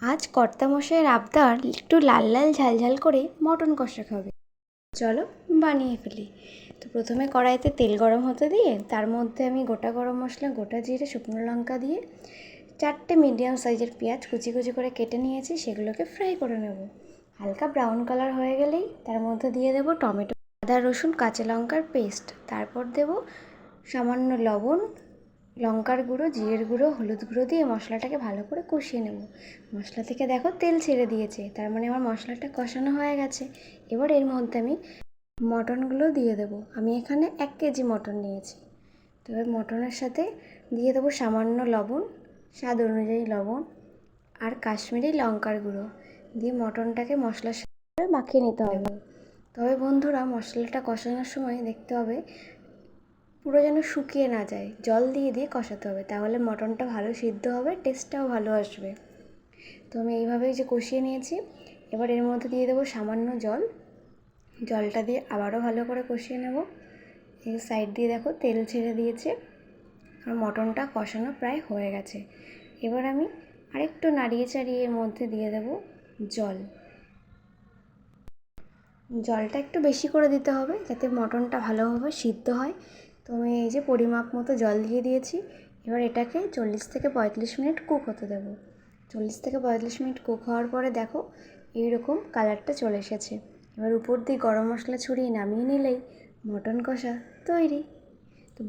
আজ কর্তামশাইয়ের আবদার একটু লাল লাল ঝাল ঝাল করে মটন কষা খাবে। চলো বানিয়ে ফেলি। তো প্রথমে কড়াইতে তেল গরম হতে দিয়ে তার মধ্যে আমি গোটা গরম মশলা, গোটা জিরে, শুকনো লঙ্কা দিয়ে 4টে মিডিয়াম সাইজের পেঁয়াজ কুচি কুচি করে কেটে নিয়েছি, সেগুলোকে ফ্রাই করে নেব। হালকা ব্রাউন কালার হয়ে গেলেই তার মধ্যে দিয়ে দেবো টমেটো, আদা রসুন কাঁচা লঙ্কার পেস্ট। তারপর দেব সামান্য লবণ, লঙ্কার গুঁড়ো, জিরের গুঁড়ো, হলুদ গুঁড়ো দিয়ে মশলাটাকে ভালো করে কষিয়ে নেব। মশলা থেকে দেখো তেল ছেড়ে দিয়েছে, তার মানে আমার মশলাটা কষানো হয়ে গেছে। এবার এর মধ্যে আমি মটনগুলো দিয়ে দেবো। আমি এখানে 1 কেজি মটন নিয়েছি। তবে মটনের সাথে দিয়ে দেবো সামান্য লবণ, স্বাদ অনুযায়ী লবণ, আর কাশ্মীরি লঙ্কার গুঁড়ো দিয়ে মটনটাকে মশলার সাথে মাখিয়ে নিতে হবে। তবে বন্ধুরা, মশলাটা কষানোর সময় দেখতে হবে পুরো যেন শুকিয়ে না যায়, জল দিয়ে দিয়ে কষাতে হবে, তাহলে মটনটা ভালো সিদ্ধ হবে, টেস্টটাও ভালো আসবে। তো আমি এইভাবেই যে কষিয়ে নিয়েছি। এবার এর মধ্যে দিয়ে দেবো সামান্য জল। জলটা দিয়ে আবারও ভালো করে কষিয়ে নেব। এই সাইড দিয়ে দেখো তেল ছেড়ে দিয়েছে, আর মটনটা কষানো প্রায় হয়ে গেছে। এবার আমি আরেকটু নাড়িয়ে চাড়িয়ে এর মধ্যে দিয়ে দেবো জল। জলটা একটু বেশি করে দিতে হবে যাতে মটনটা ভালোভাবে সিদ্ধ হয়। তো আমি এই যে পরিমাপ মতো জল দিয়ে দিয়েছি। এবার এটাকে 40 থেকে 45 মিনিট কুক হতে দেবো। 40 থেকে 45 মিনিট কুক হওয়ার পরে দেখো এইরকম কালারটা চলে এসেছে। এবার উপর দিয়ে গরম মশলা ছড়িয়ে নামিয়ে নিলেই মটন কষা তৈরি। তো